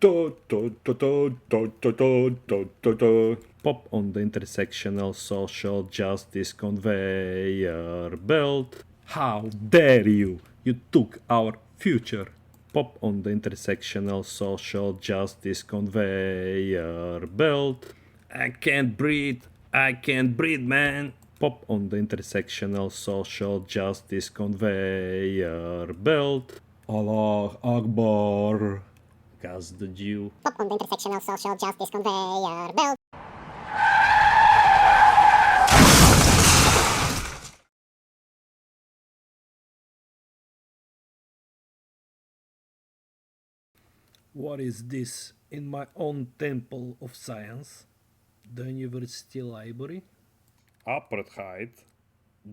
Pop on the intersectional social justice conveyor belt. How dare you? You took our future. Pop on the intersectional social justice conveyor belt. I can't breathe, man. Pop on the intersectional social justice conveyor belt. Allah Akbar. Gas the Jew. Pop on the intersectional social justice conveyor belt. What is this in my own temple of science? The University Library? Apartheid?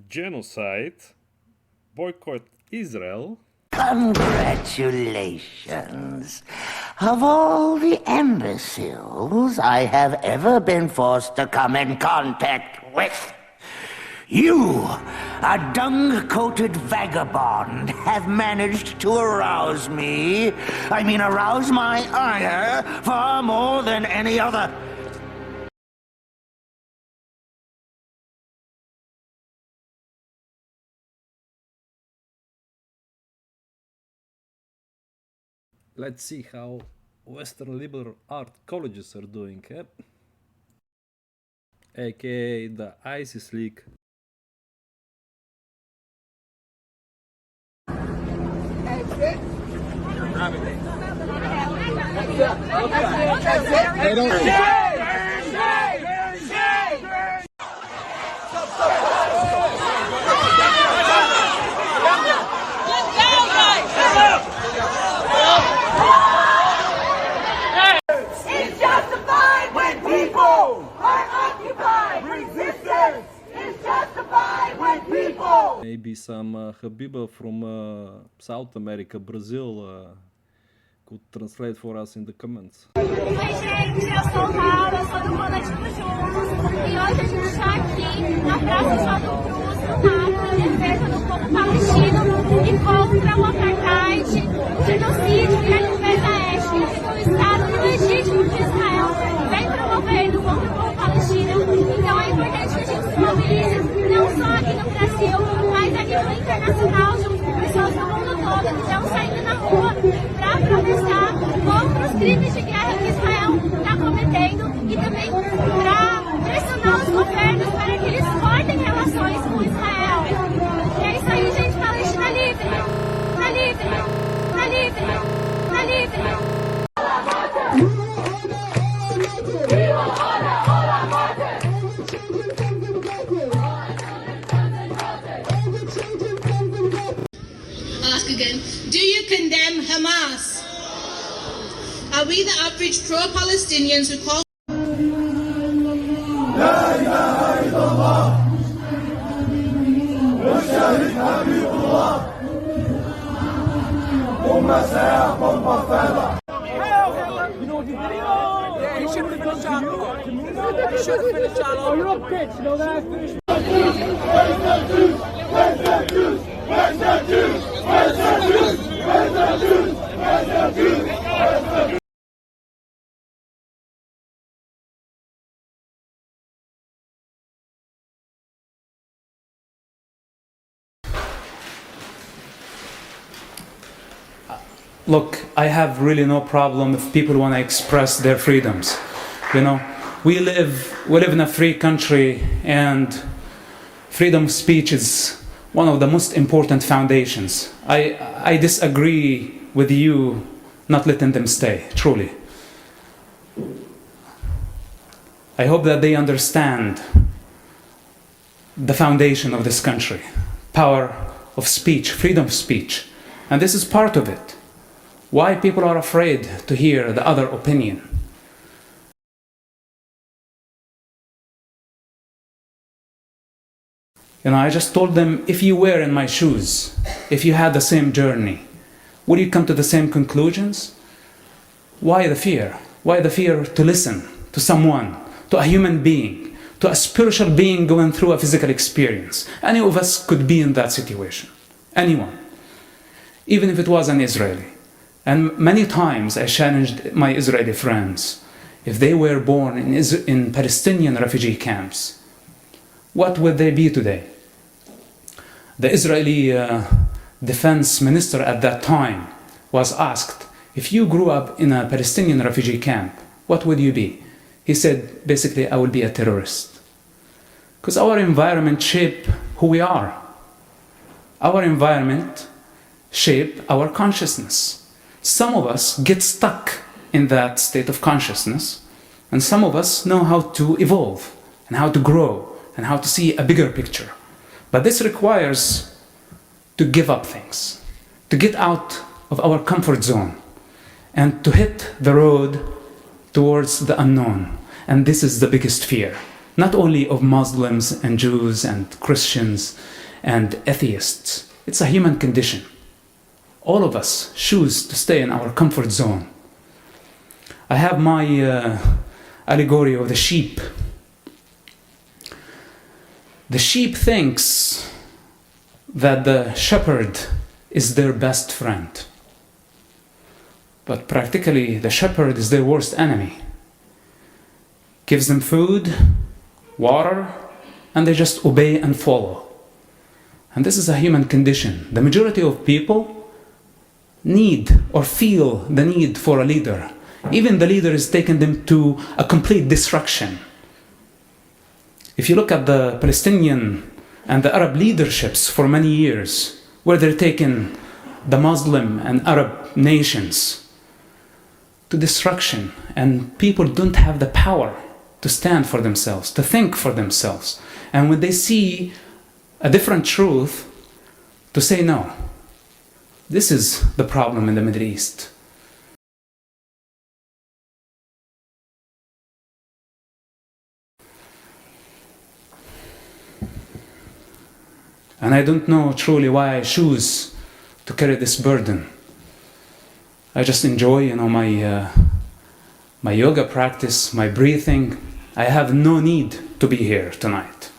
Genocide? Boycott Israel? Congratulations. Of all the imbeciles I have ever been forced to come in contact with, you, a dung-coated vagabond, have managed to arouse me. I mean, arouse my ire far more than any other. Let's see how Western liberal art colleges are doing, aka the ISIS League. They don't It's justified when people are occupied. Resistance is justified when people. Maybe some Habiba from South America, Brazil, could translate for us in the comments. Oi, gente, eu sou Laura, eu sou do Coletivo Juntos e hoje a gente está aqui na Praça João Cruz, no ato em defesa do povo palestino e contra o apartheid, genocídio e a limpeza étnica do Estado ilegítimo de Israel vem promovendo contra o povo palestino. Então é importante que a gente se mobilize, não só aqui no Brasil, mas a nível internacional, junto com pessoas do mundo todo que estão saindo na rua para protestar contra os crimes de guerra que Israel está cometendo e também para pressionar os governos para que eles cortem relações com Israel. E é isso aí, gente. Palestina livre! Tá livre! Tá livre! Tá livre! I'll ask again. Do you condemn Hamas? Are we the average pro-Palestinians who call Look, I have really no problem if people want to express their freedoms. You know, we live in a free country, and freedom of speech is one of the most important foundations. I disagree with you not letting them stay, truly. I hope that they understand the foundation of this country, power of speech, freedom of speech, and this is part of it. Why people are afraid to hear the other opinion. You know, I just told them, if you were in my shoes, if you had the same journey, would you come to the same conclusions? Why the fear? Why the fear to listen to someone, to a human being, to a spiritual being going through a physical experience? Any of us could be in that situation. Anyone. Even if it was an Israeli. And many times I challenged my Israeli friends, if they were born in Palestinian refugee camps, what would they be today? The Israeli defense minister at that time was asked, if you grew up in a Palestinian refugee camp, what would you be? He said, basically, I would be a terrorist. Because our environment shape who we are. Our environment shape our consciousness. Some of us get stuck in that state of consciousness, and some of us know how to evolve and how to grow and how to see a bigger picture. But this requires to give up things, to get out of our comfort zone and to hit the road towards the unknown. And this is the biggest fear, not only of Muslims and Jews and Christians and atheists. It's a human condition. All of us choose to stay in our comfort zone. I have my allegory of the sheep. The sheep thinks that the shepherd is their best friend. But practically, the shepherd is their worst enemy. Gives them food, water, and they just obey and follow. And this is a human condition. The majority of people need or feel the need for a leader. Even the leader is taking them to a complete destruction. If you look at the Palestinian and the Arab leaderships for many years, where they're taking the Muslim and Arab nations to destruction, and people don't have the power to stand for themselves, to think for themselves. And when they see a different truth, to say no. This is the problem in the Middle East. And I don't know truly why I choose to carry this burden. I just enjoy, my yoga practice, my breathing. I have no need to be here tonight.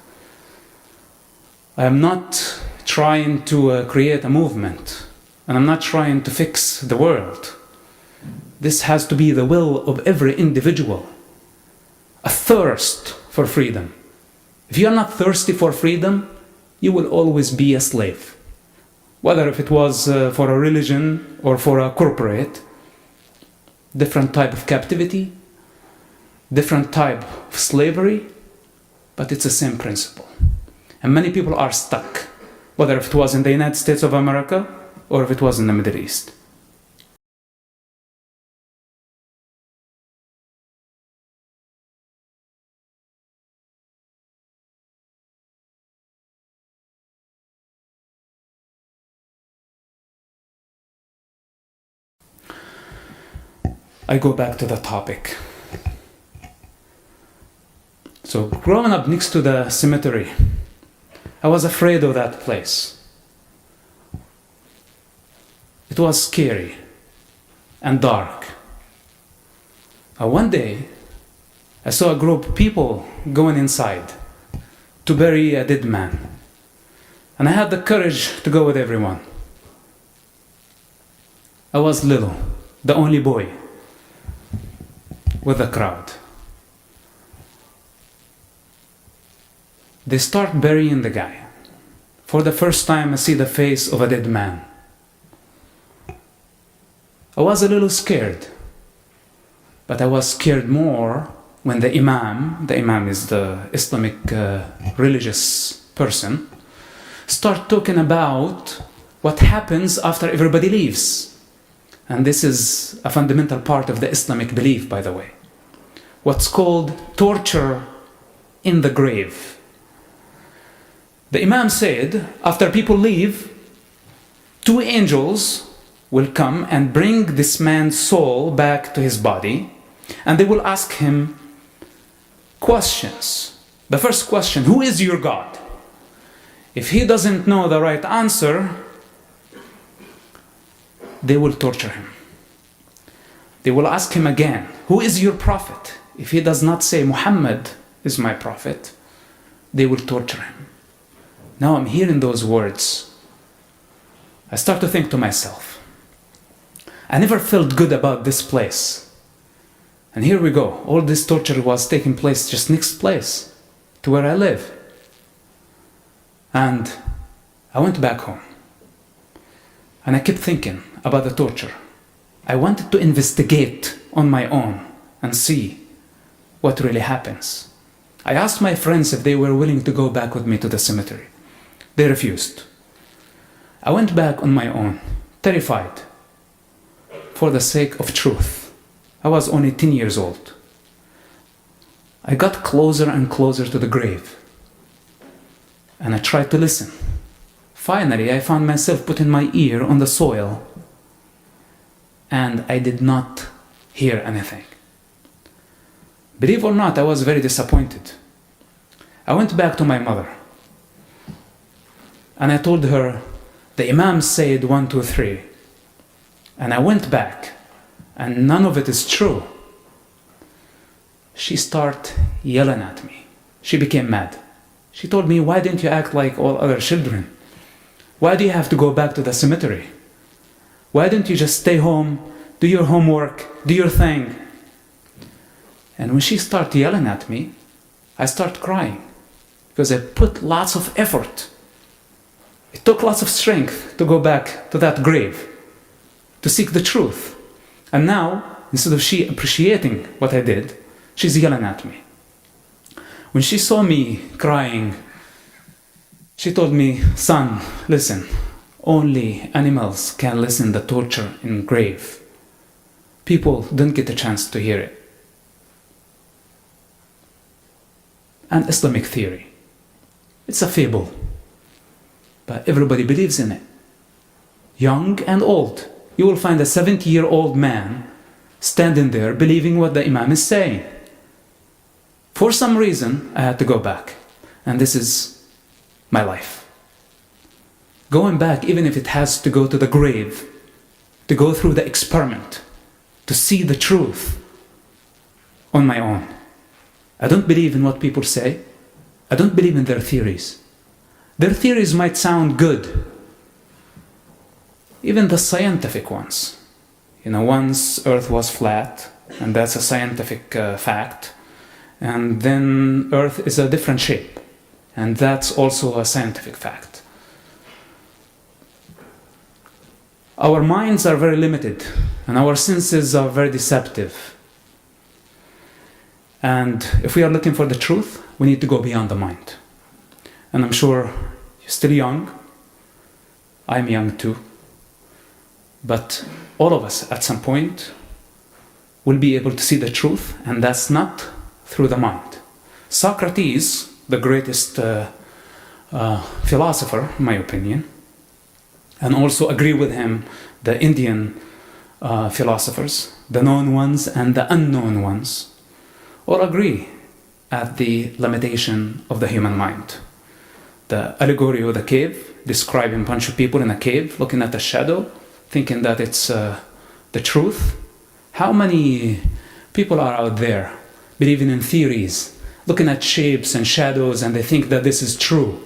I am not trying to create a movement, and I'm not trying to fix the world. This has to be the will of every individual. A thirst for freedom. If you are not thirsty for freedom, you will always be a slave. Whether if it was for a religion or for a corporate, different type of captivity, different type of slavery, but it's the same principle. And many people are stuck, whether if it was in the United States of America or if it was in the Middle East. I go back to the topic. So growing up next to the cemetery, I was afraid of that place. It was scary and dark. One day, I saw a group of people going inside to bury a dead man. And I had the courage to go with everyone. I was little, the only boy with the crowd. They start burying the guy. For the first time, I see the face of a dead man. I was a little scared, but I was scared more when the imam is the Islamic religious person, start talking about what happens after everybody leaves. And this is a fundamental part of the Islamic belief, by the way. What's called torture in the grave. The Imam said, after people leave, 2 angels will come and bring this man's soul back to his body, and they will ask him questions. The first question, who is your God? If he doesn't know the right answer, they will torture him. They will ask him again, who is your prophet? If he does not say, Muhammad is my prophet, they will torture him. Now I'm hearing those words. I start to think to myself, I never felt good about this place. And here we go. All this torture was taking place just next place to where I live. And I went back home. And I kept thinking about the torture. I wanted to investigate on my own and see what really happens. I asked my friends if they were willing to go back with me to the cemetery. They refused. I went back on my own, terrified, for the sake of truth. I was only 10 years old. I got closer and closer to the grave, and I tried to listen. Finally, I found myself putting my ear on the soil, and I did not hear anything. Believe or not, I was very disappointed. I went back to my mother, and I told her, the Imam said 1, 2, 3. And I went back, and none of it is true. She started yelling at me. She became mad. She told me, why didn't you act like all other children? Why do you have to go back to the cemetery? Why didn't you just stay home, do your homework, do your thing? And when she started yelling at me, I started crying because I put lots of effort. It took lots of strength to go back to that grave, to seek the truth. And now, instead of she appreciating what I did, she's yelling at me. When she saw me crying, she told me, son, listen, only animals can listen to torture in grave. People don't get a chance to hear it. An Islamic theory. It's a fable, but everybody believes in it. Young and old. You will find a 70-year-old man standing there believing what the Imam is saying. For some reason, I had to go back. And this is my life. Going back, even if it has to go to the grave, to go through the experiment, to see the truth on my own. I don't believe in what people say. I don't believe in their theories. Their theories might sound good. Even the scientific ones. Once Earth was flat, and that's a scientific fact. And then Earth is a different shape, and that's also a scientific fact. Our minds are very limited, and our senses are very deceptive. And if we are looking for the truth, we need to go beyond the mind. And I'm sure you're still young. I'm young too. But all of us at some point will be able to see the truth, and that's not through the mind. Socrates, the greatest philosopher, in my opinion, and also agree with him, the Indian philosophers, the known ones and the unknown ones, all agree at the limitation of the human mind. The allegory of the cave, describing a bunch of people in a cave looking at a shadow, thinking that it's the truth. How many people are out there believing in theories, looking at shapes and shadows, and they think that this is true?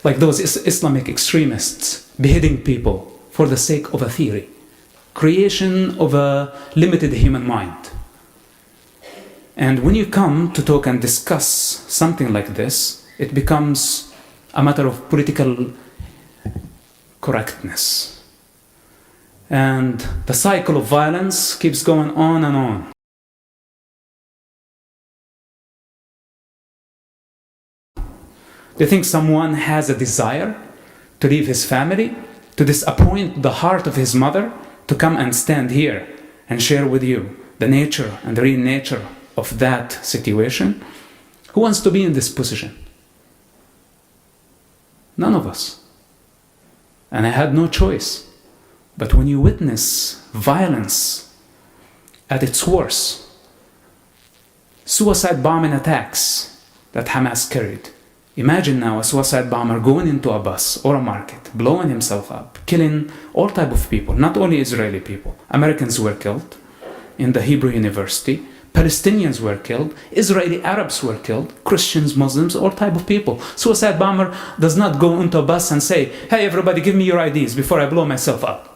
Like those Islamic extremists beheading people for the sake of a theory. Creation of a limited human mind. And when you come to talk and discuss something like this, it becomes a matter of political correctness. And the cycle of violence keeps going on and on. Do you think someone has a desire to leave his family, to disappoint the heart of his mother, to come and stand here and share with you the nature and the real nature of that situation? Who wants to be in this position? None of us. And I had no choice. But when you witness violence at its worst, suicide bombing attacks that Hamas carried, imagine now a suicide bomber going into a bus or a market, blowing himself up, killing all type of people, not only Israeli people. Americans were killed in the Hebrew University, Palestinians were killed, Israeli Arabs were killed, Christians, Muslims, all type of people. Suicide bomber does not go into a bus and say, hey everybody, give me your IDs before I blow myself up.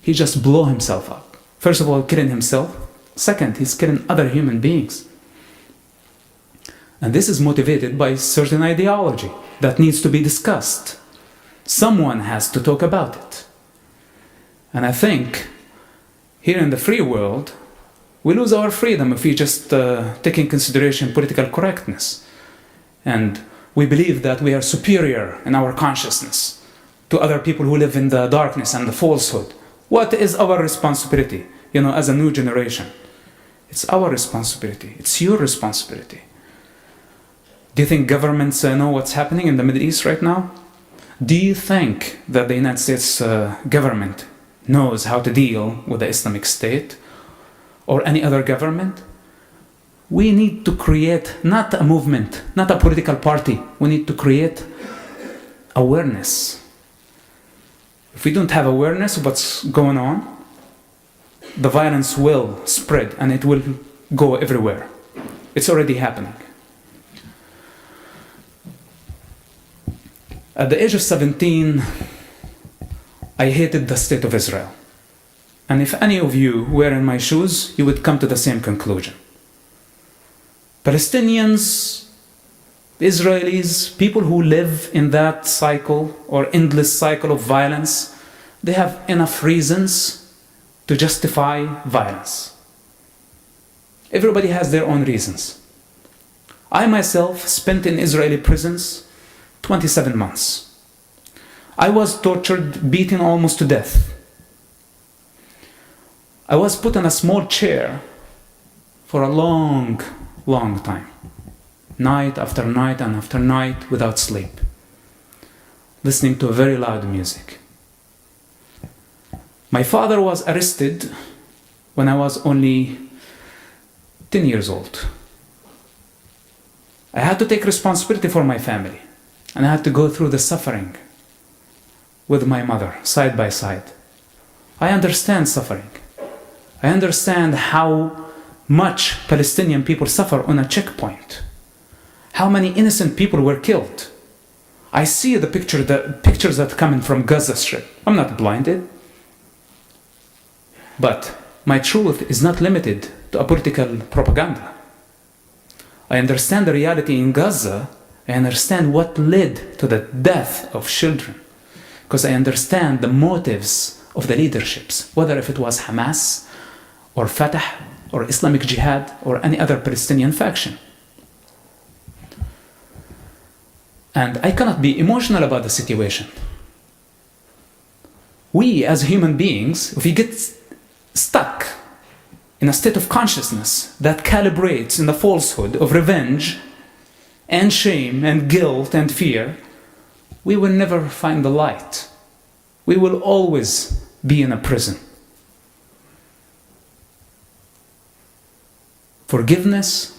He just blow himself up. First of all, killing himself. Second, he's killing other human beings. And this is motivated by certain ideology that needs to be discussed. Someone has to talk about it. And I think here in the free world, we lose our freedom if we just take in consideration political correctness. And we believe that we are superior in our consciousness to other people who live in the darkness and the falsehood. What is our responsibility, as a new generation? It's our responsibility. It's your responsibility. Do you think governments know what's happening in the Middle East right now? Do you think that the United States government knows how to deal with the Islamic State or any other government? We need to create not a movement, not a political party. We need to create awareness. If we don't have awareness of what's going on, the violence will spread and it will go everywhere. It's already happening. At the age of 17, I hated the state of Israel. And if any of you were in my shoes, you would come to the same conclusion. Palestinians, Israelis, people who live in that cycle or endless cycle of violence, they have enough reasons to justify violence. Everybody has their own reasons. I myself spent in Israeli prisons 27 months. I was tortured, beaten almost to death. I was put in a small chair for a long time. Night after night and after night without sleep. Listening to very loud music. My father was arrested when I was only 10 years old. I had to take responsibility for my family. And I had to go through the suffering with my mother, side by side. I understand suffering. I understand how much Palestinian people suffer on a checkpoint. How many innocent people were killed. I see the pictures that come in from Gaza Strip. I'm not blinded. But my truth is not limited to a political propaganda. I understand the reality in Gaza. I understand what led to the death of children. Because I understand the motives of the leaderships, whether if it was Hamas or Fatah or Islamic Jihad or any other Palestinian faction. And I cannot be emotional about the situation. We as human beings, if we get stuck in a state of consciousness that calibrates in the falsehood of revenge and shame and guilt and fear, we will never find the light. We will always be in a prison. Forgiveness,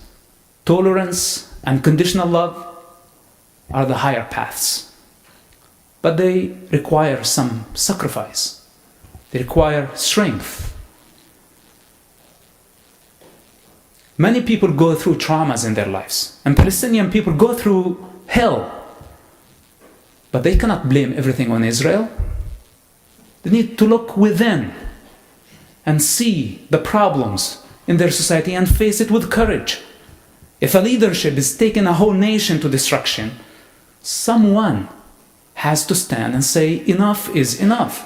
tolerance, and conditional love are the higher paths. But they require some sacrifice. They require strength. Many people go through traumas in their lives, and Palestinian people go through hell. But they cannot blame everything on Israel. They need to look within and see the problems in their society and face it with courage. If a leadership is taking a whole nation to destruction, someone has to stand and say enough is enough.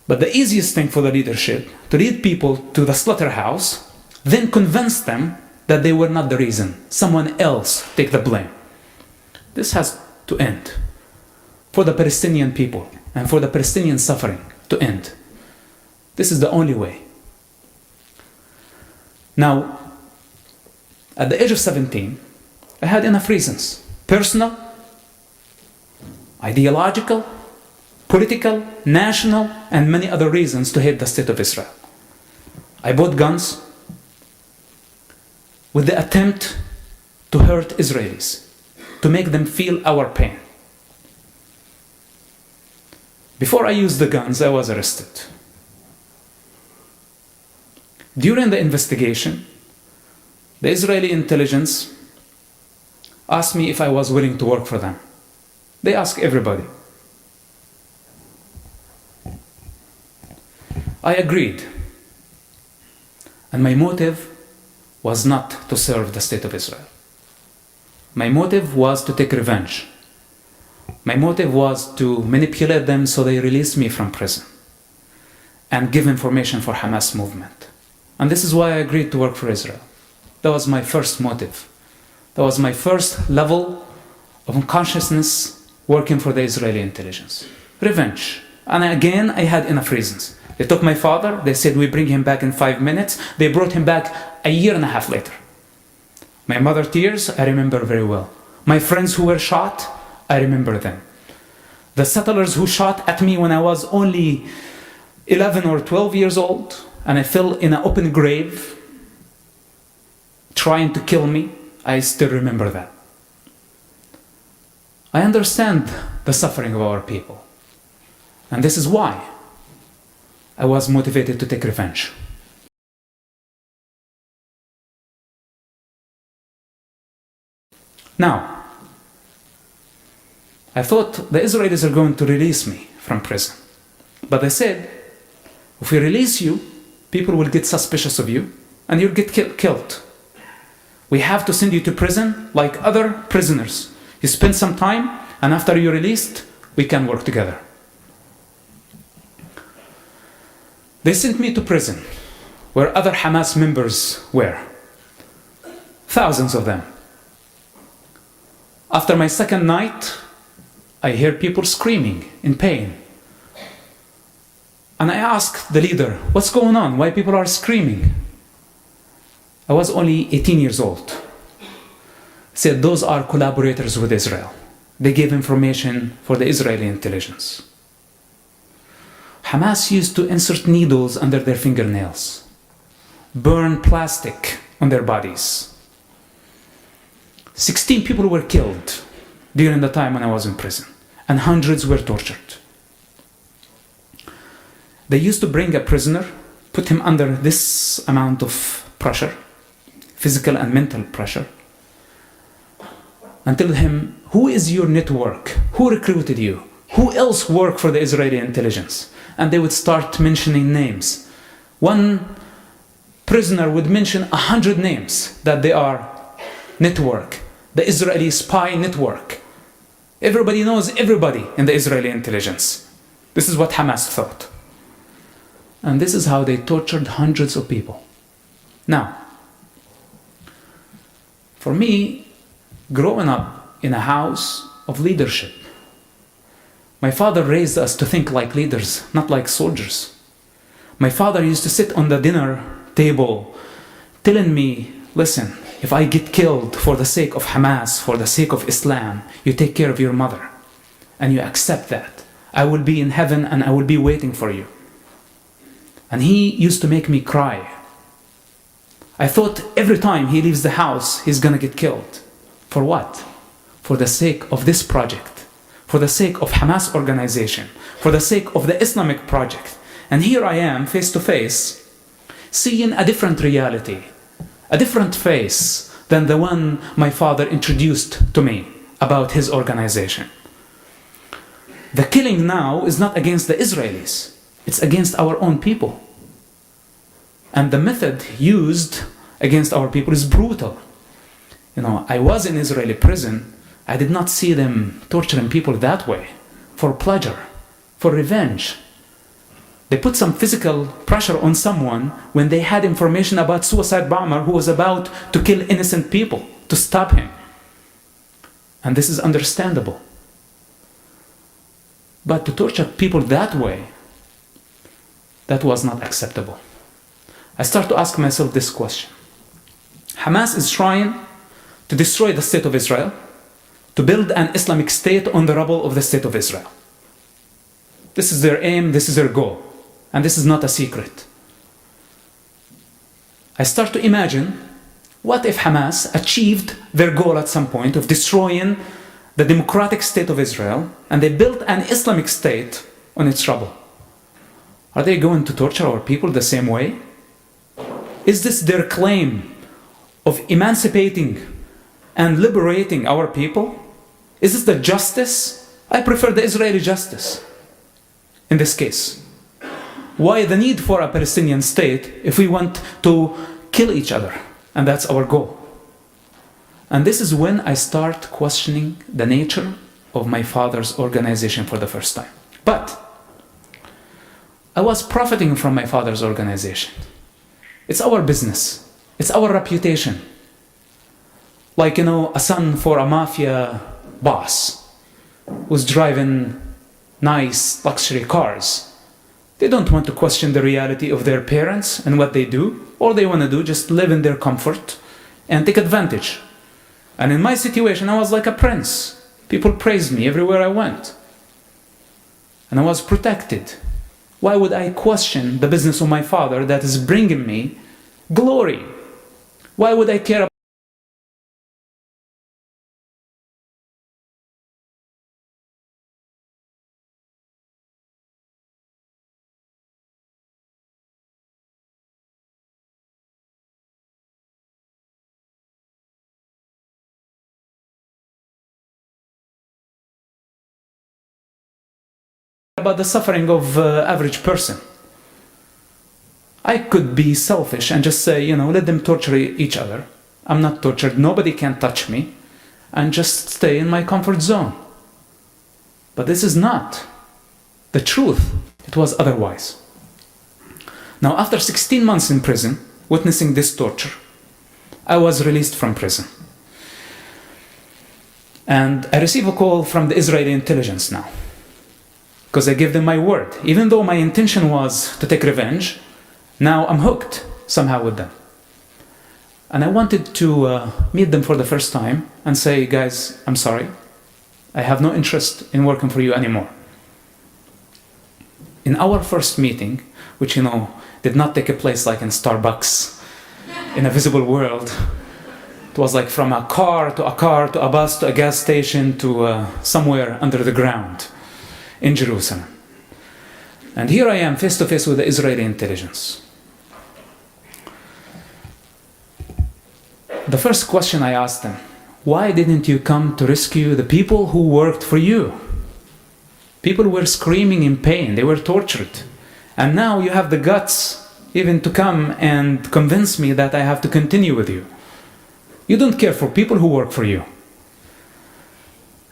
But the easiest thing for the leadership to lead people to the slaughterhouse, then convince them that they were not the reason. Someone else take the blame. This has to end. For the Palestinian people and for the Palestinian suffering to end. This is the only way. Now, at the age of 17, I had enough reasons. Personal, ideological, political, national, and many other reasons to hate the state of Israel. I bought guns with the attempt to hurt Israelis, to make them feel our pain. Before I used the guns, I was arrested. During the investigation, the Israeli intelligence asked me if I was willing to work for them. They ask everybody. I agreed. And my motive was not to serve the state of Israel. My motive was to take revenge. My motive was to manipulate them so they release me from prison and give information for Hamas movement. And this is why I agreed to work for Israel. That was my first motive. That was my first level of consciousness working for the Israeli intelligence. Revenge. And again, I had enough reasons. They took my father, they said we bring him back in 5 minutes. They brought him back a year and a half later. My mother's tears, I remember very well. My friends who were shot, I remember them. The settlers who shot at me when I was only 11 or 12 years old, and I fell in an open grave, trying to kill me, I still remember that. I understand the suffering of our people. And this is why I was motivated to take revenge. Now, I thought the Israelis are going to release me from prison. But they said, if we release you, people will get suspicious of you and you'll get killed. We have to send you to prison like other prisoners. You spend some time, and after you're released, we can work together. They sent me to prison, where other Hamas members were. Thousands of them. After my second night, I hear people screaming in pain. And I asked the leader, what's going on? Why people are screaming? I was only 18 years old. He said, those are collaborators with Israel. They gave information for the Israeli intelligence. Hamas used to insert needles under their fingernails, burn plastic on their bodies. 16 people were killed during the time when I was in prison, and hundreds were tortured. They used to bring a prisoner, put him under this amount of pressure, physical and mental pressure, and tell him, who is your network? Who recruited you? Who else worked for the Israeli intelligence? And they would start mentioning names. One prisoner would mention 100 names that they are network, the Israeli spy network. Everybody knows everybody in the Israeli intelligence. This is what Hamas thought. And this is how they tortured hundreds of people. Now, for me, growing up in a house of leadership, my father raised us to think like leaders, not like soldiers. My father used to sit on the dinner table telling me, listen, if I get killed for the sake of Hamas, for the sake of Islam, you take care of your mother and you accept that. I will be in heaven and I will be waiting for you. And he used to make me cry. I thought every time he leaves the house, he's gonna get killed. For what? For the sake of this project, for the sake of Hamas organization, for the sake of the Islamic project. And here I am, face to face, seeing a different reality, a different face than the one my father introduced to me about his organization. The killing now is not against the Israelis, it's against our own people. And the method used against our people is brutal. You know, I was in Israeli prison. I did not see them torturing people that way, for pleasure, for revenge. They put some physical pressure on someone when they had information about suicide bomber who was about to kill innocent people, to stop him. And this is understandable. But to torture people that way, that was not acceptable. I start to ask myself this question. Hamas is trying to destroy the state of Israel, to build an Islamic state on the rubble of the state of Israel. This is their aim, this is their goal. And this is not a secret. I start to imagine, what if Hamas achieved their goal at some point of destroying the democratic state of Israel, and they built an Islamic state on its rubble? Are they going to torture our people the same way? Is this their claim of emancipating and liberating our people? Is this the justice? I prefer the Israeli justice in this case. Why the need for a Palestinian state if we want to kill each other? And that's our goal. And this is when I start questioning the nature of my father's organization for the first time. But I was profiting from my father's organization. It's our business. It's our reputation. Like, a son for a mafia boss who's driving nice luxury cars. They don't want to question the reality of their parents and what they do. All they want to do, just live in their comfort and take advantage. And in my situation, I was like a prince. People praised me everywhere I went. And I was protected. Why would I question the business of my father that is bringing me glory? Why would I care about the suffering of average person? I could be selfish and just say, let them torture each other. I'm not tortured, nobody can touch me, and just stay in my comfort zone. But this is not the truth. It was otherwise. Now, after 16 months in prison, witnessing this torture, I was released from prison. And I receive a call from the Israeli intelligence now, because I give them my word. Even though my intention was to take revenge, now I'm hooked somehow with them. And I wanted to meet them for the first time and say, guys, I'm sorry. I have no interest in working for you anymore. In our first meeting, which, did not take a place like in Starbucks, in a visible world, it was like from a car to a bus to a gas station to somewhere under the ground in Jerusalem. And here I am face to face with the Israeli intelligence. The first question I asked them, why didn't you come to rescue the people who worked for you? People were screaming in pain, they were tortured. And now you have the guts even to come and convince me that I have to continue with you. You don't care for people who work for you.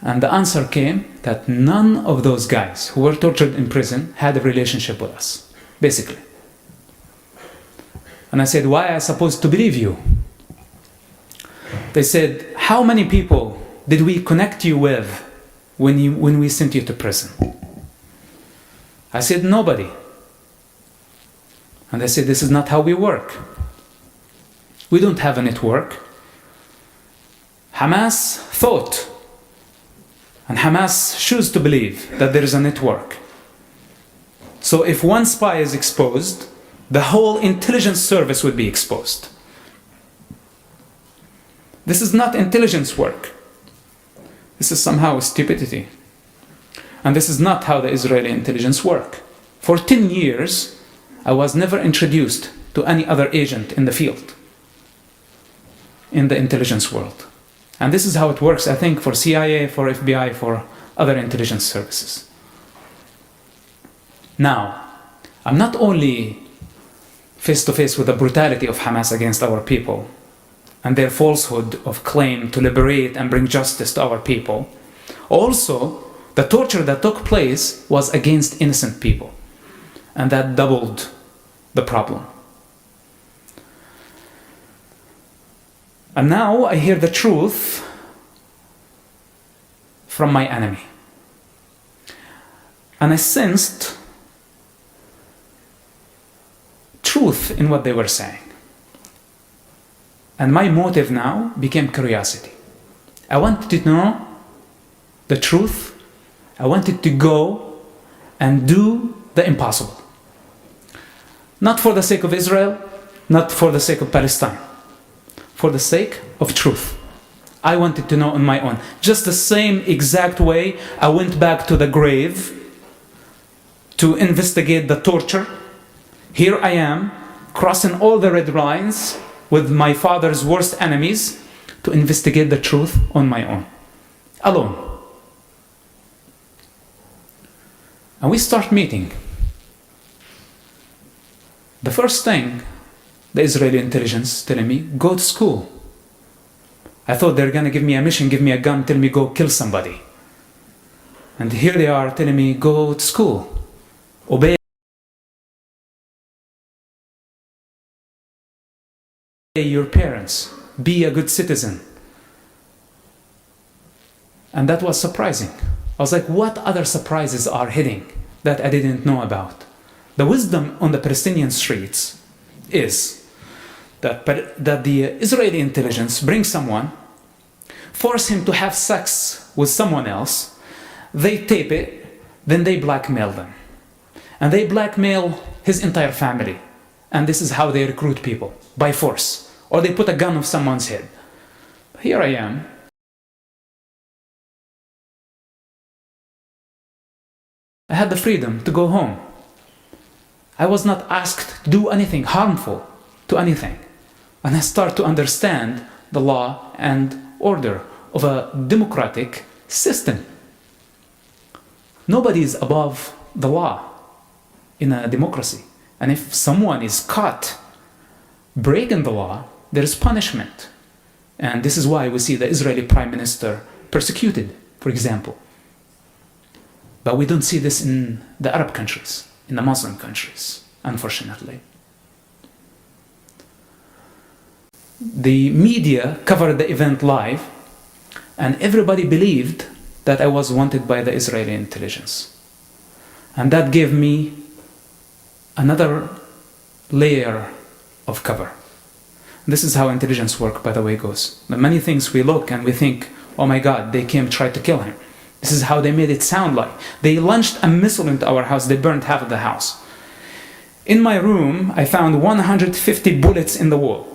And the answer came that none of those guys who were tortured in prison had a relationship with us, basically. And I said, why am I supposed to believe you? They said, how many people did we connect you with when we sent you to prison? I said, nobody. And they said, this is not how we work. We don't have a network. Hamas thought, and Hamas choose to believe that there is a network. So if one spy is exposed, the whole intelligence service would be exposed. This is not intelligence work. This is somehow stupidity. And this is not how the Israeli intelligence work. For 10 years, I was never introduced to any other agent in the field, in the intelligence world. And this is how it works, I think, for CIA, for FBI, for other intelligence services. Now, I'm not only face to face with the brutality of Hamas against our people and their falsehood of claim to liberate and bring justice to our people. Also, the torture that took place was against innocent people, and that doubled the problem. And now I hear the truth from my enemy. And I sensed truth in what they were saying. And my motive now became curiosity. I wanted to know the truth. I wanted to go and do the impossible. Not for the sake of Israel, not for the sake of Palestine, for the sake of truth. I wanted to know on my own. Just the same exact way I went back to the grave to investigate the torture. Here I am, crossing all the red lines with my father's worst enemies to investigate the truth on my own, alone. And we start meeting. The first thing, the Israeli intelligence telling me, go to school. I thought they're going to give me a mission, give me a gun, tell me go kill somebody. And here they are telling me go to school, obey your parents, be a good citizen. And that was surprising. I was like, what other surprises are hitting that I didn't know about? The wisdom on the Palestinian streets is that the Israeli intelligence brings someone, force him to have sex with someone else, they tape it, then they blackmail them. And they blackmail his entire family. And this is how they recruit people, by force. Or they put a gun on someone's head. Here I am. I had the freedom to go home. I was not asked to do anything harmful to anything. And I start to understand the law and order of a democratic system. Nobody is above the law in a democracy. And if someone is caught breaking the law, there is punishment. And this is why we see the Israeli Prime Minister persecuted, for example. But we don't see this in the Arab countries, in the Muslim countries, unfortunately. The media covered the event live, and everybody believed that I was wanted by the Israeli intelligence. And that gave me another layer of cover. This is how intelligence work, by the way, goes. Many things we look and we think, oh my God, they came tried to kill him. This is how they made it sound like. They launched a missile into our house, they burned half of the house. In my room, I found 150 bullets in the wall.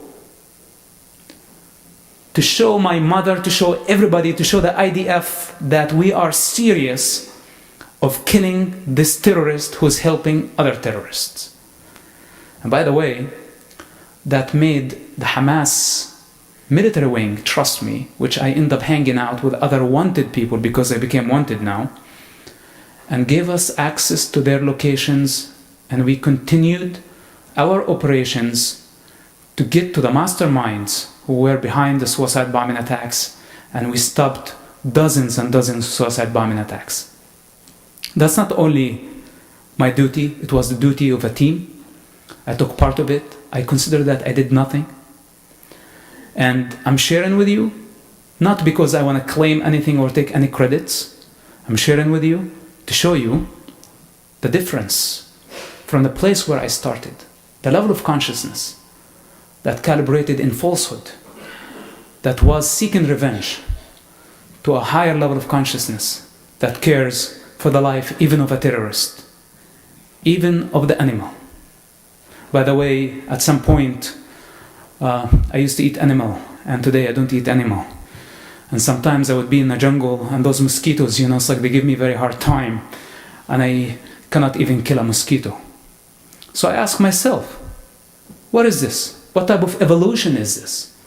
To show my mother, to show everybody, to show the IDF that we are serious of killing this terrorist who's helping other terrorists. And by the way, that made the Hamas military wing trust me, which I end up hanging out with other wanted people because I became wanted now, and gave us access to their locations, and we continued our operations to get to the masterminds who were behind the suicide bombing attacks, and we stopped dozens and dozens of suicide bombing attacks. That's not only my duty, it was the duty of a team. I took part of it. I consider that I did nothing. And I'm sharing with you, not because I want to claim anything or take any credits. I'm sharing with you to show you the difference from the place where I started, the level of consciousness that calibrated in falsehood, that was seeking revenge, to a higher level of consciousness that cares for the life even of a terrorist, even of the animal. By the way, at some point, I used to eat animal, and today I don't eat animal. And sometimes I would be in the jungle, and those mosquitoes, it's like they give me a very hard time, and I cannot even kill a mosquito. So I ask myself, what is this? What type of evolution is this?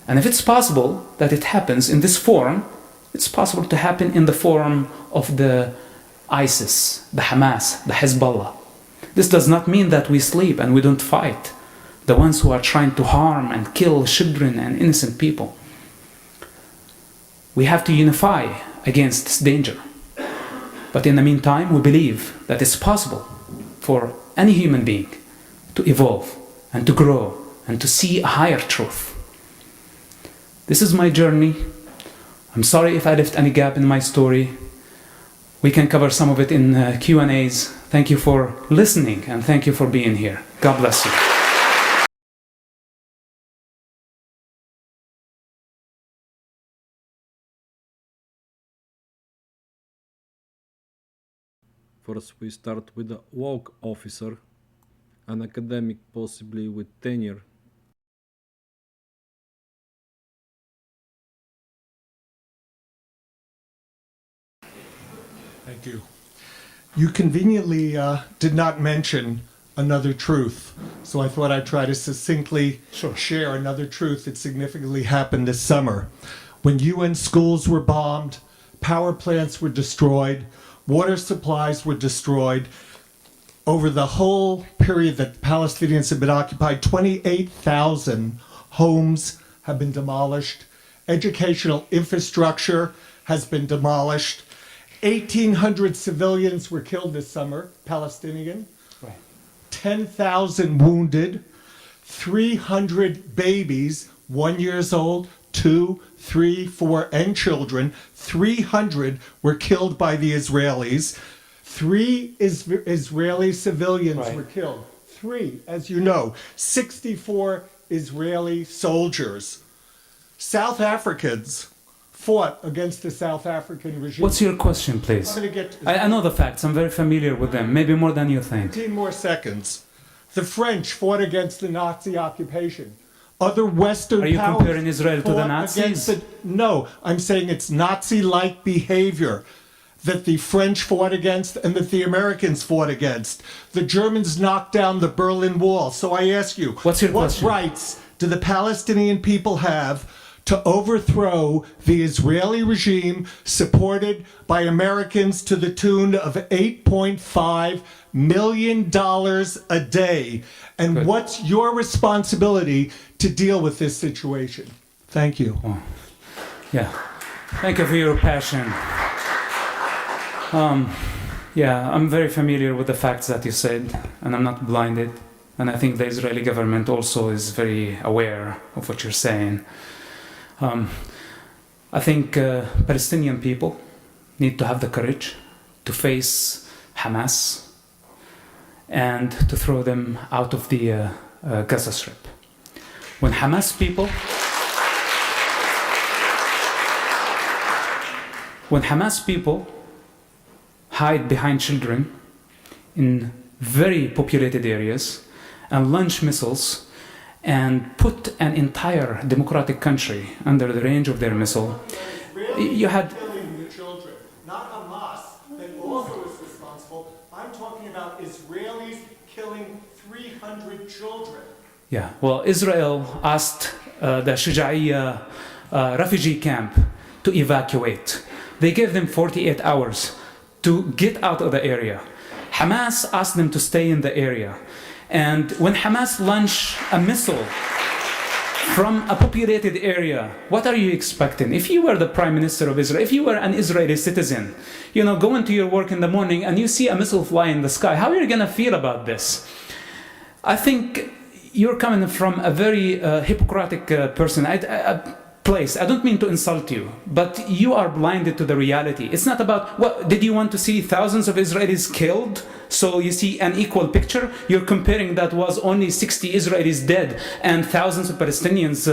And if it's possible that it happens in this form, it's possible to happen in the form of the ISIS, the Hamas, the Hezbollah. This does not mean that we sleep and we don't fight. The ones who are trying to harm and kill children and innocent people. We have to unify against this danger. But in the meantime, we believe that it's possible for any human being to evolve and to grow and to see a higher truth. This is my journey. I'm sorry if I left any gap in my story. We can cover some of it in Q&As. Thank you for listening and thank you for being here. God bless you. First, we start with a WOKE officer, an academic possibly with tenure. Thank you. You conveniently did not mention another truth, so I thought I'd try to succinctly share another truth that significantly happened this summer. When UN schools were bombed, power plants were destroyed, water supplies were destroyed, over the whole period that the Palestinians have been occupied, 28,000 homes have been demolished. Educational infrastructure has been demolished. 1,800 civilians were killed this summer, Palestinian. Right. 10,000 wounded. 300 babies, 1 year old, 2, 3, 4, and children. 300 were killed by the Israelis. 3 Israeli civilians were killed. 3, as you know. 64 Israeli soldiers. South Africans fought against the South African regime. What's your question, please? I'm going to get I know the facts. I'm very familiar with them, maybe more than you think. 15 more seconds. The French fought against the Nazi occupation. Other Western powers... Are you comparing Israel to the fought Nazis? against it. No, I'm saying it's Nazi-like behavior that the French fought against and that the Americans fought against. The Germans knocked down the Berlin Wall. So I ask you, What's your what question? rights do the Palestinian people have to overthrow the Israeli regime supported by Americans to the tune of $8.5 million a day? And Good. what's your responsibility to deal with this situation? Thank you. Oh. Yeah. Thank you for your passion. Yeah, I'm very familiar with the facts that you said, and I'm not blinded. And I think the Israeli government also is very aware of what you're saying. I think Palestinian people need to have the courage to face Hamas and to throw them out of the Gaza Strip. When Hamas people hide behind children in very populated areas and launch missiles and put an entire democratic country under the range of their missile, you had... killing the children, not Hamas, that also is responsible. I'm talking about Israelis killing 300 children. Yeah, well, Israel asked the Shuja'iyya refugee camp to evacuate. They gave them 48 hours to get out of the area. Hamas asked them to stay in the area. And when Hamas launched a missile from a populated area, what are you expecting? If you were the Prime Minister of Israel, if you were an Israeli citizen, going to your work in the morning and you see a missile fly in the sky, how are you going to feel about this? I think you're coming from a very hypocritic place. I don't mean to insult you, but you are blinded to the reality. It's not about, what, did you want to see thousands of Israelis killed so you see an equal picture? You're comparing that was only 60 Israelis dead and thousands of Palestinians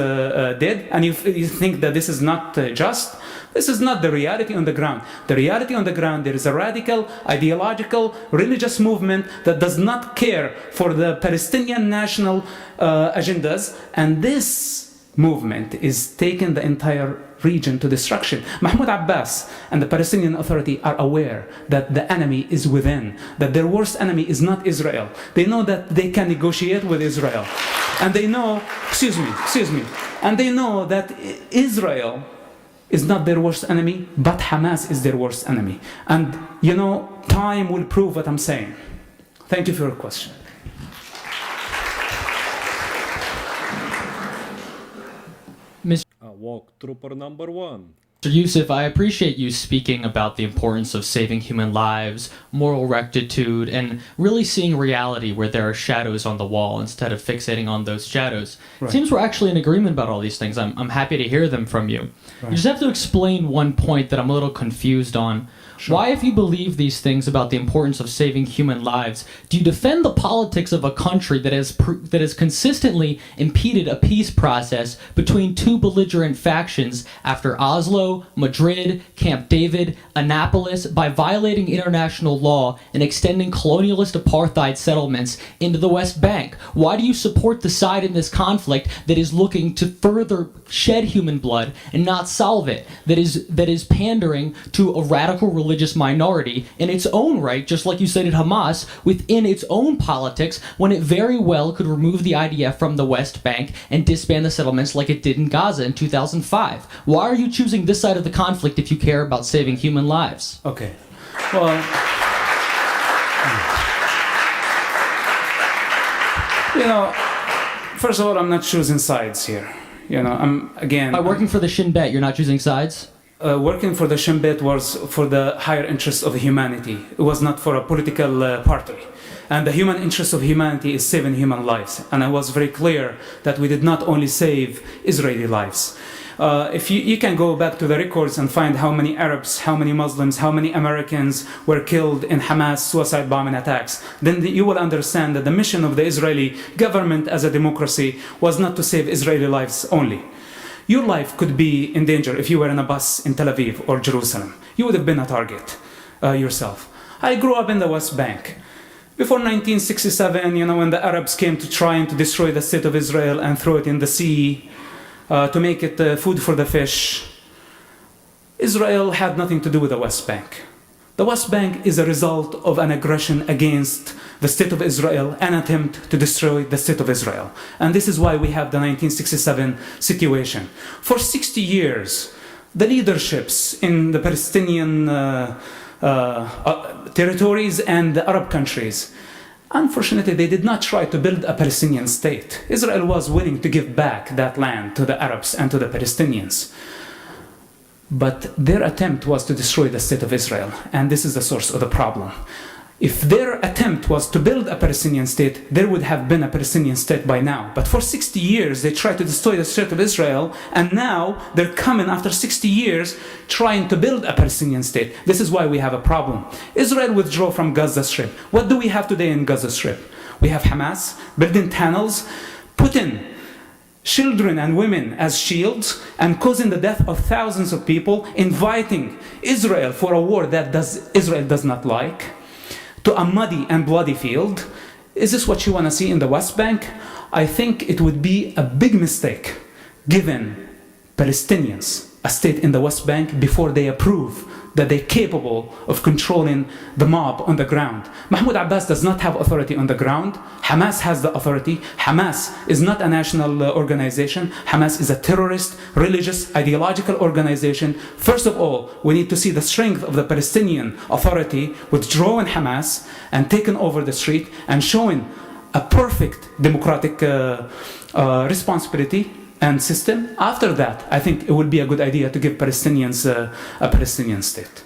dead, and you think that this is not just? This is not the reality on the ground. The reality on the ground, there is a radical, ideological, religious movement that does not care for the Palestinian national agendas, and this movement is taking the entire region to destruction. Mahmoud Abbas and the Palestinian Authority are aware that the enemy is within, that their worst enemy is not Israel. They know that they can negotiate with Israel. And they know, and they know that Israel is not their worst enemy, but Hamas is their worst enemy. And, time will prove what I'm saying. Thank you for your question. Woke Trooper number 1. Mr. Yousef, I appreciate you speaking about the importance of saving human lives, moral rectitude, and really seeing reality where there are shadows on the wall instead of fixating on those shadows. Right. It seems we're actually in agreement about all these things. I'm happy to hear them from you. Right. You just have to explain one point that I'm a little confused on. Sure. Why, if you believe these things about the importance of saving human lives, do you defend the politics of a country that has consistently impeded a peace process between two belligerent factions after Oslo, Madrid, Camp David, Annapolis, by violating international law and extending colonialist apartheid settlements into the West Bank? Why do you support the side in this conflict that is looking to further shed human blood and not solve it, that is pandering to a radical religious minority in its own right, just like you cited Hamas, within its own politics, when it very well could remove the IDF from the West Bank and disband the settlements like it did in Gaza in 2005? Why are you choosing this side of the conflict if you care about saving human lives? Okay. Well, You know, first of all, I'm not choosing sides here. You know, By working for the Shin Bet, you're not choosing sides? Working for the Shin Bet was for the higher interests of humanity. It was not for a political party. And the human interest of humanity is saving human lives. And I was very clear that we did not only save Israeli lives. If you can go back to the records and find how many Arabs, how many Muslims, how many Americans were killed in Hamas suicide bombing attacks, then you will understand that the mission of the Israeli government as a democracy was not to save Israeli lives only. Your life could be in danger if you were in a bus in Tel Aviv or Jerusalem. You would have been a target yourself. I grew up in the West Bank. Before 1967, you know, when the Arabs came to try to destroy the state of Israel and throw it in the sea, to make it food for the fish, Israel had nothing to do with the West Bank. The West Bank is a result of an aggression against the state of Israel, an attempt to destroy the state of Israel. And this is why we have the 1967 situation. For 60 years, the leaderships in the Palestinian territories and the Arab countries, unfortunately, they did not try to build a Palestinian state. Israel was willing to give back that land to the Arabs and to the Palestinians. But their attempt was to destroy the state of Israel, and this is the source of the problem. If their attempt was to build a Palestinian state, there would have been a Palestinian state by now. But for 60 years, they tried to destroy the state of Israel, and now they're coming after 60 years trying to build a Palestinian state. This is why we have a problem. Israel withdrew from Gaza Strip. What do we have today in Gaza Strip? We have Hamas building tunnels, putting children and women as shields, and causing the death of thousands of people, inviting Israel for a war that Israel does not like, to a muddy and bloody field. Is this what you want to see in the West Bank? I think it would be a big mistake giving Palestinians a state in the West Bank before they approve that they're capable of controlling the mob on the ground. Mahmoud Abbas does not have authority on the ground. Hamas has the authority. Hamas is not a national organization. Hamas is a terrorist, religious, ideological organization. First of all, we need to see the strength of the Palestinian Authority withdrawing Hamas and taking over the street and showing a perfect democratic responsibility and system. After that, I think it would be a good idea to give Palestinians a Palestinian state.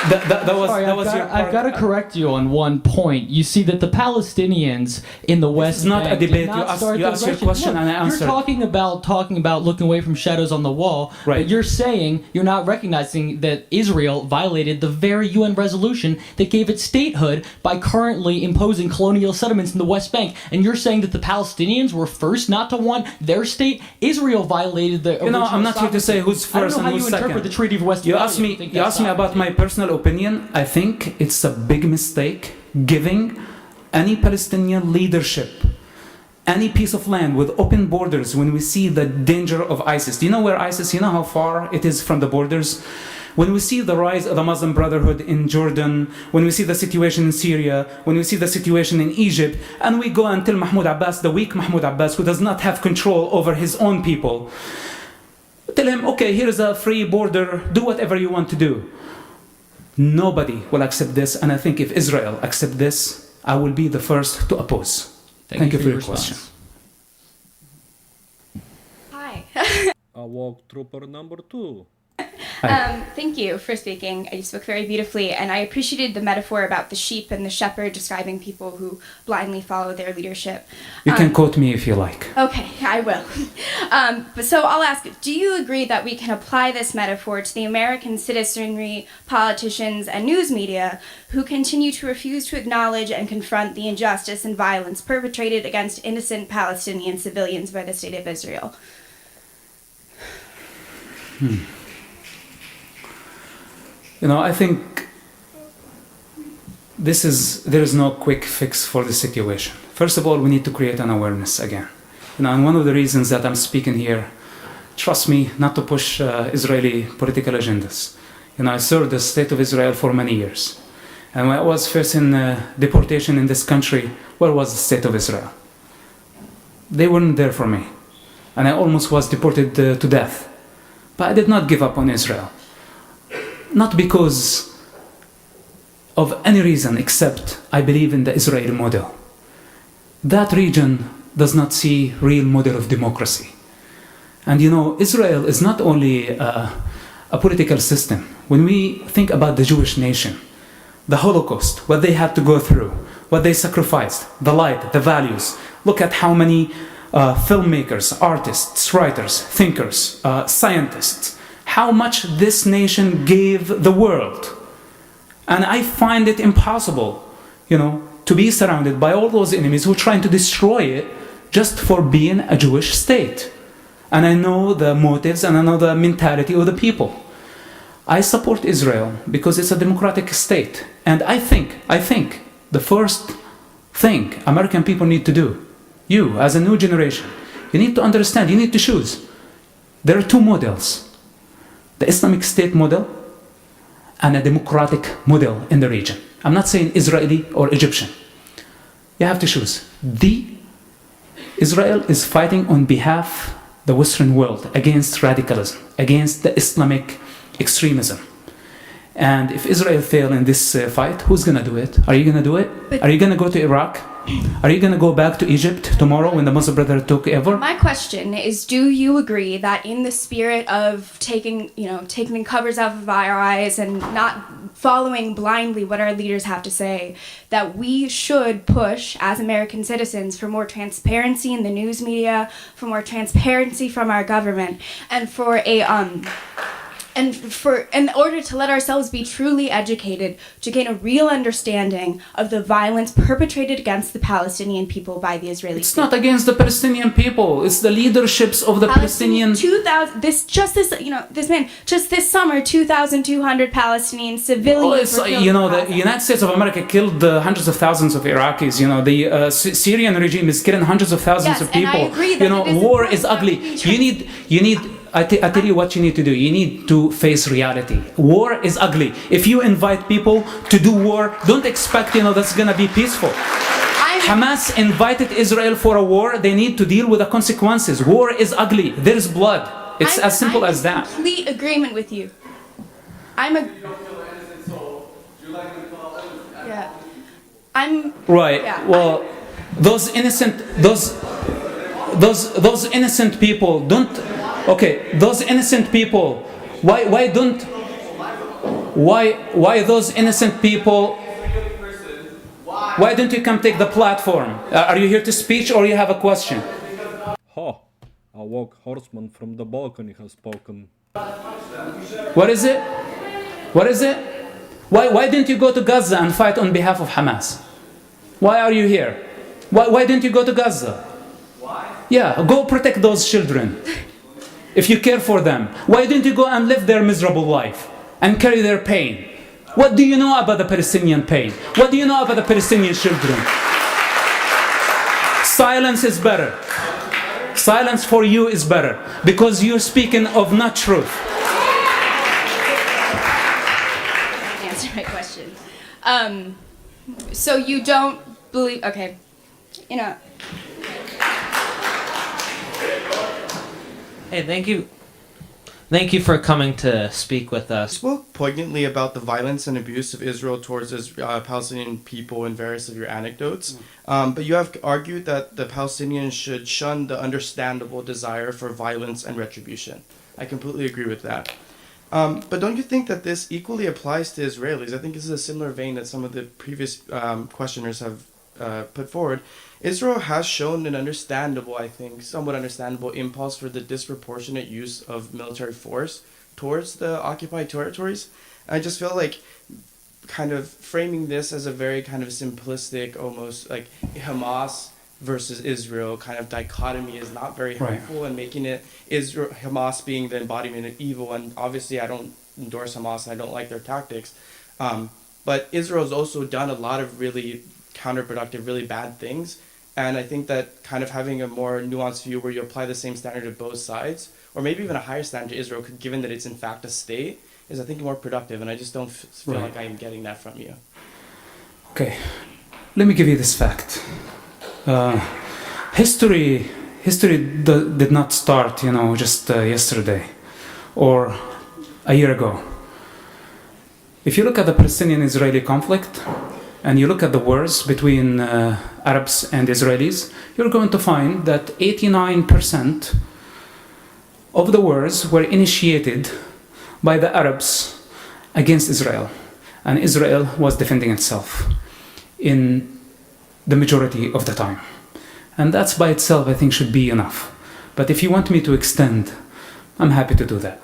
I've got to correct you on one point. You see that the Palestinians in the West Bank. It's not a debate. You ask your question and I answer. You're talking about looking away from shadows on the wall. Right. But you're saying you're not recognizing that Israel violated the very UN resolution that gave it statehood by currently imposing colonial settlements in the West Bank. And you're saying that the Palestinians were first not to want their state. Israel violated the. You know, I'm not here to say who's first and who's second. I don't know how you interpret the Treaty of Westphalia. You asked me about my personal opinion. I think it's a big mistake giving any Palestinian leadership any piece of land with open borders when we see the danger of ISIS. Do you know where ISIS, you know how far it is from the borders? When we see the rise of the Muslim Brotherhood in Jordan, when we see the situation in Syria, when we see the situation in Egypt, and we go and tell Mahmoud Abbas, the weak Mahmoud Abbas, who does not have control over his own people, tell him, okay, here's a free border, do whatever you want to do. Nobody will accept this, and I think if Israel accepts this, I will be the first to oppose. Thank you for your question. Hi. Woke Trooper number 2. Thank you for speaking. You spoke very beautifully, and I appreciated the metaphor about the sheep and the shepherd describing people who blindly follow their leadership. You can quote me if you like. Okay, I will. But so I'll ask, do you agree that we can apply this metaphor to the American citizenry, politicians, and news media who continue to refuse to acknowledge and confront the injustice and violence perpetrated against innocent Palestinian civilians by the State of Israel? You know, I think there is no quick fix for the situation. First of all, we need to create an awareness again. You know, and one of the reasons that I'm speaking here, trust me, not to push Israeli political agendas. You know, I served the State of Israel for many years. And when I was facing deportation in this country, where was the State of Israel? They weren't there for me. And I almost was deported to death. But I did not give up on Israel. Not because of any reason except I believe in the Israeli model. That region does not see real model of democracy. And you know, Israel is not only a political system. When we think about the Jewish nation, the Holocaust, what they had to go through, what they sacrificed, the light, the values. Look at how many filmmakers, artists, writers, thinkers, scientists, how much this nation gave the world. And I find it impossible, you know, to be surrounded by all those enemies who are trying to destroy it just for being a Jewish state. And I know the motives and I know the mentality of the people. I support Israel because it's a democratic state. And I think the first thing American people need to do, you as a new generation, you need to understand, you need to choose. There are two models. The Islamic State model and a democratic model in the region. I'm not saying Israeli or Egyptian. You have to choose. Israel is fighting on behalf of the Western world against radicalism, against the Islamic extremism. And if Israel fails in this fight, who's going to do it? Are you going to do it? Are you going to go to Iraq? Are you going to go back to Egypt tomorrow when the Muslim Brotherhood took over? My question is, do you agree that in the spirit of taking the covers off of our eyes and not following blindly what our leaders have to say, that we should push as American citizens for more transparency in the news media, for more transparency from our government, and in order to let ourselves be truly educated, to gain a real understanding of the violence perpetrated against the Palestinian people by the Israeli It's state. not against the Palestinian people. It's the leaderships of the Palestinian. Just this summer, 2,200 Palestinian civilians were killed. You know, the United States of America killed hundreds of thousands of Iraqis. You know, the Syrian regime is killing hundreds of thousands of people. And I agree that you know, war is ugly. You need. I tell you what you need to do. You need to face reality. War is ugly. If you invite people to do war, don't expect, that's going to be peaceful. Hamas invited Israel for a war. They need to deal with the consequences. War is ugly. There's blood. It's as simple as that. I'm in complete agreement with you. Right. Yeah, well, those innocent people don't. Okay, those innocent people. Why those innocent people? Why don't you come take the platform? Are you here to speak or you have a question? Ha! A woke horseman from the balcony has spoken. What is it? What is it? Why didn't you go to Gaza and fight on behalf of Hamas? Why are you here? Why didn't you go to Gaza? Why? Yeah, go protect those children. If you care for them, why didn't you go and live their miserable life and carry their pain? What do you know about the Palestinian pain? What do you know about the Palestinian children? Silence is better. Silence for you is better because you're speaking of not truth. Answer my question. So you don't believe? Okay, Hey, thank you. Thank you for coming to speak with us. You spoke poignantly about the violence and abuse of Israel towards Palestinian people in various of your anecdotes. But you have argued that the Palestinians should shun the understandable desire for violence and retribution. I completely agree with that. But don't you think that this equally applies to Israelis? I think this is a similar vein that some of the previous questioners have put forward. Israel has shown an understandable, I think, somewhat understandable impulse for the disproportionate use of military force towards the occupied territories. I just feel like kind of framing this as a very kind of simplistic, almost like Hamas versus Israel kind of dichotomy is not very helpful, and making it Hamas being the embodiment of evil. And obviously I don't endorse Hamas and I don't like their tactics. But Israel's also done a lot of really counterproductive, really bad things. And I think that kind of having a more nuanced view where you apply the same standard to both sides, or maybe even a higher standard to Israel, given that it's in fact a state, is I think more productive. And I just don't feel like I'm getting that from you. Okay, let me give you this fact. History did not start, just yesterday or a year ago. If you look at the Palestinian-Israeli conflict, and you look at the wars between Arabs and Israelis, you're going to find that 89% of the wars were initiated by the Arabs against Israel. And Israel was defending itself in the majority of the time. And that's by itself, I think, should be enough. But if you want me to extend, I'm happy to do that.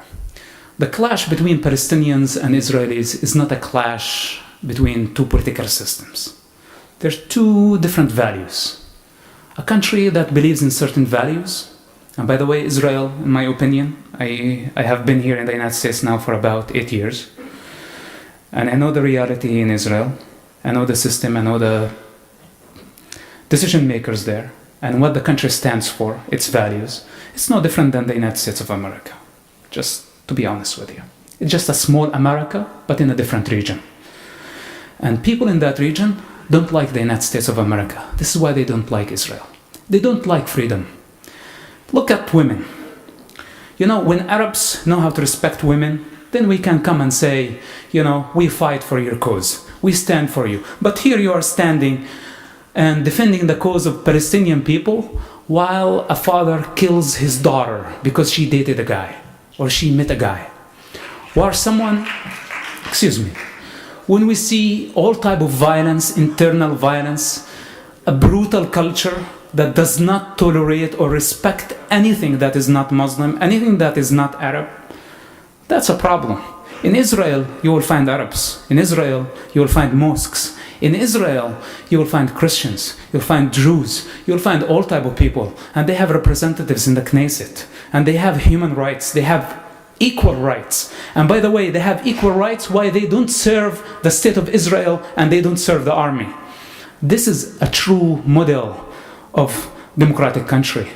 The clash between Palestinians and Israelis is not a clash between two political systems. There's two different values. A country that believes in certain values, and by the way, Israel, in my opinion, I have been here in the United States now for about 8 years, and I know the reality in Israel, I know the system, I know the decision makers there, and what the country stands for, its values. It's no different than the United States of America, just to be honest with you. It's just a small America, but in a different region. And people in that region don't like the United States of America. This is why they don't like Israel. They don't like freedom. Look at women. You know, when Arabs know how to respect women, then we can come and say, you know, we fight for your cause. We stand for you. But here you are standing and defending the cause of Palestinian people while a father kills his daughter because she dated a guy or she met a guy. Or someone, excuse me, when we see all type of violence, internal violence, a brutal culture that does not tolerate or respect anything that is not Muslim, anything that is not Arab, that's a problem. In Israel, you will find Arabs. In Israel, you will find mosques. In Israel, you will find Christians. You'll find Jews. You'll find all type of people. And they have representatives in the Knesset. And they have human rights. They have equal rights. And by the way, they have equal rights why they don't serve the state of Israel and they don't serve the army. This is a true model of democratic country.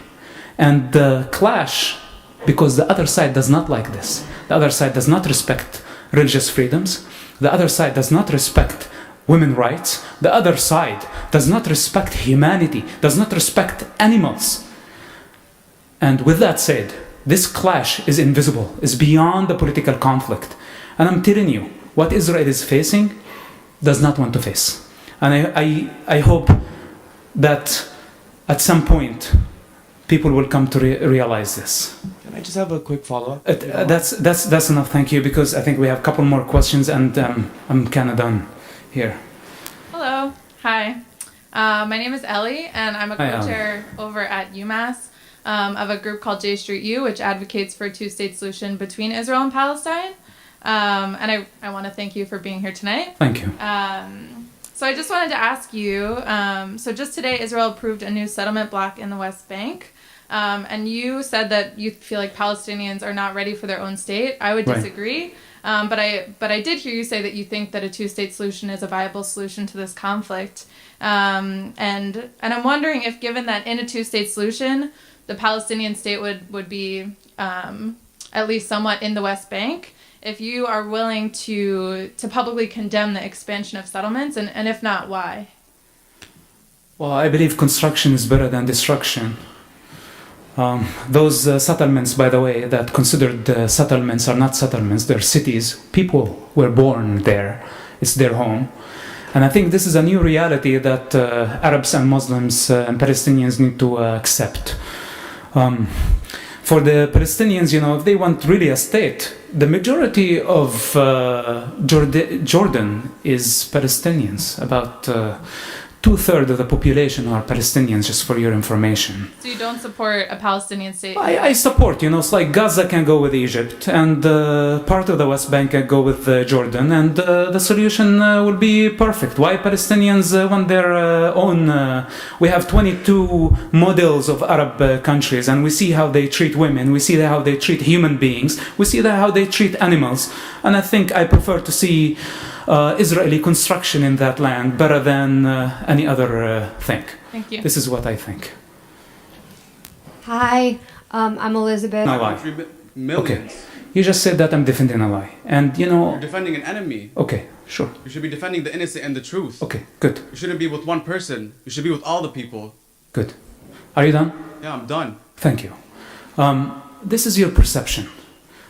And the clash, because the other side does not like this. The other side does not respect religious freedoms. The other side does not respect women's rights. The other side does not respect humanity, does not respect animals. And with that said, this clash is invisible, is beyond the political conflict. And I'm telling you, what Israel is facing does not want to face. And I hope that at some point, people will come to realize this. Can I just have a quick follow-up? That's enough, thank you, because I think we have a couple more questions and I'm kind of done here. Hello, hi. My name is Ellie and I'm a co-chair over at UMass of a group called J Street U, which advocates for a two-state solution between Israel and Palestine. And I want to thank you for being here tonight. Thank you. So I just wanted to ask you, so just today Israel approved a new settlement block in the West Bank. And you said that you feel like Palestinians are not ready for their own state. I would disagree. But I did hear you say that you think that a two-state solution is a viable solution to this conflict. And I'm wondering if, given that in a two-state solution, the Palestinian state would be at least somewhat in the West Bank, if you are willing to publicly condemn the expansion of settlements, and if not, why? Well, I believe construction is better than destruction. Those settlements, by the way, that considered settlements are not settlements, they're cities. People were born there. It's their home. And I think this is a new reality that Arabs and Muslims and Palestinians need to accept. For the Palestinians, you know, if they want really a state, the majority of Jordan is Palestinians. About 2/3 of the population are Palestinians, just for your information. So you don't support a Palestinian state? I support, you know, it's like Gaza can go with Egypt and part of the West Bank can go with Jordan, and the solution will be perfect. Why Palestinians want their own? We have 22 models of Arab countries, and we see how they treat women, we see how they treat human beings, we see how they treat animals, and I think I prefer to see Israeli construction in that land better than any other thing. Thank you. This is what I think. Hi, I'm Elizabeth. No lie. Okay. You just said that I'm defending a lie. And you know... You're defending an enemy. Okay, sure. You should be defending the innocent and the truth. Okay, good. You shouldn't be with one person. You should be with all the people. Good. Are you done? Yeah, I'm done. Thank you. This is your perception.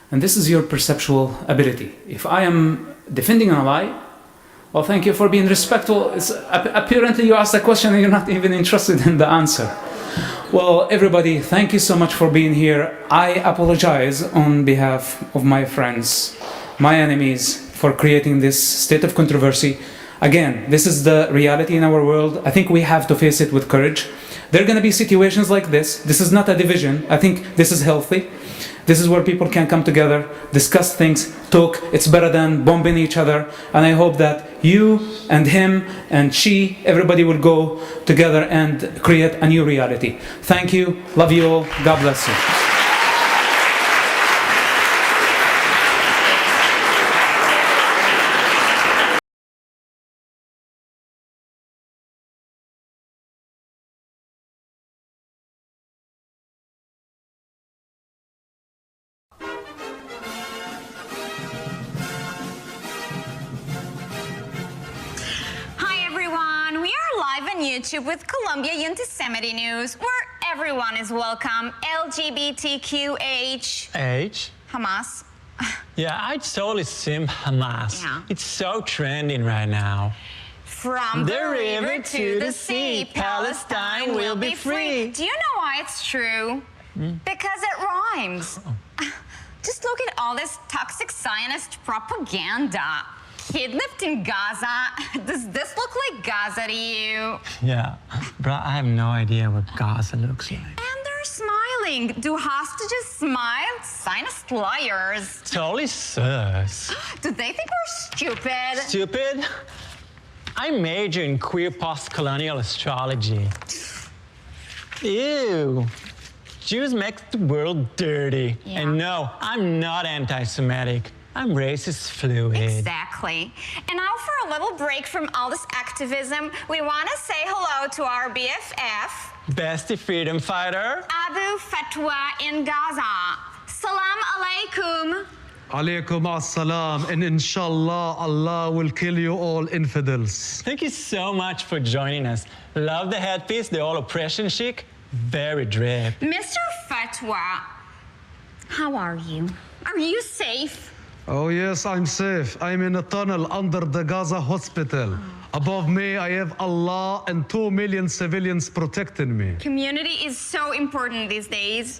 And this is your perceptual ability. If I am defending a lie, well, thank you for being respectful. Apparently you asked a question and you're not even interested in the answer. Well, everybody, thank you so much for being here. I apologize on behalf of my friends, my enemies, for creating this state of controversy. Again, this is the reality in our world. I think we have to face it with courage. There are going to be situations like this. This is not a division. I think this is healthy. This is where people can come together, discuss things, talk. It's better than bombing each other. And I hope that you and him and she, everybody will go together and create a new reality. Thank you. Love you all. God bless you. YouTube with Columbia Anti-Semitic News, where everyone is welcome. LGBTQH. H? Hamas. Yeah, I totally sim Hamas. Yeah. It's so trending right now. From the river to the sea, Palestine will be free. Do you know why it's true? Because it rhymes. Just look at all this toxic Zionist propaganda. Kidnapped in Gaza. Does this look like Gaza to you? Yeah, bro, I have no idea what Gaza looks like. And they're smiling. Do hostages smile? Zionist liars. Totally sus. Do they think we're stupid? Stupid? I major in queer post-colonial astrology. Ew. Jews make the world dirty. Yeah. And no, I'm not anti-Semitic. I'm racist fluid. Exactly. And now for a little break from all this activism, we want to say hello to our BFF, Bestie freedom fighter, Abu Fatwa in Gaza. Salam alaikum. Alaikum as-salam, and inshallah, Allah will kill you all infidels. Thank you so much for joining us. Love the headpiece, the all oppression chic. Very drip. Mr. Fatwa, how are you? Are you safe? Oh yes, I'm safe. I'm in a tunnel under the Gaza hospital. Above me, I have Allah and 2 million civilians protecting me. Community is so important these days.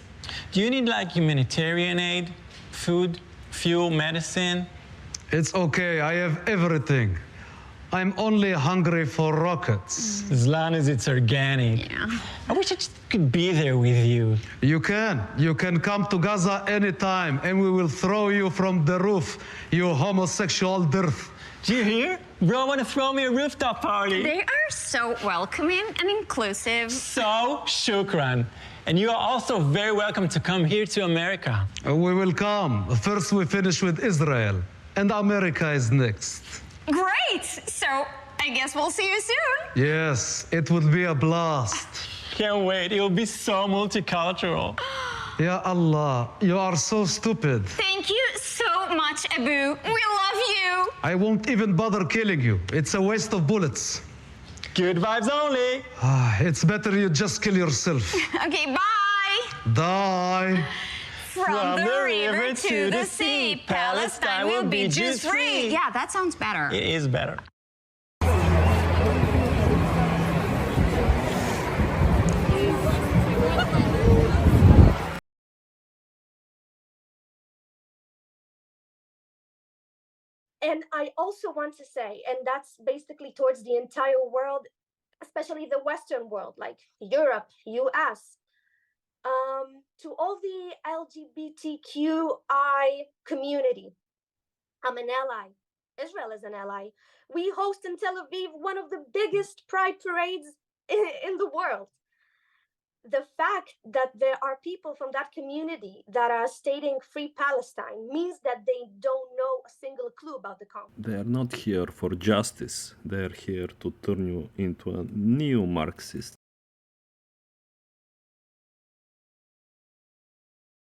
Do you need like humanitarian aid, food, fuel, medicine? It's okay, I have everything. I'm only hungry for rockets. As long as it's organic. Yeah. I wish I just could be there with you. You can. You can come to Gaza anytime, and we will throw you from the roof, you homosexual dirt. Do you hear? Bro, want to throw me a rooftop party? They are so welcoming and inclusive. So shukran. And you are also very welcome to come here to America. We will come. First, we finish with Israel, and America is next. Great! So, I guess we'll see you soon. Yes, it would be a blast. Can't wait. It will be so multicultural. Ya Allah, you are so stupid. Thank you so much, Abu. We love you. I won't even bother killing you. It's a waste of bullets. Good vibes only. It's better you just kill yourself. Okay, bye. Die. From the river to the sea, Palestine will be Jews free. Yeah, that sounds better. It is better. And I also want to say, and that's basically towards the entire world, especially the Western world, like Europe, US, to all the LGBTQI community, I'm an ally. Israel is an ally. We host in Tel Aviv one of the biggest pride parades in the world. The fact that there are people from that community that are stating free Palestine means that they don't know a single clue about the conflict. They are not here for justice. They are here to turn you into a neo-Marxist.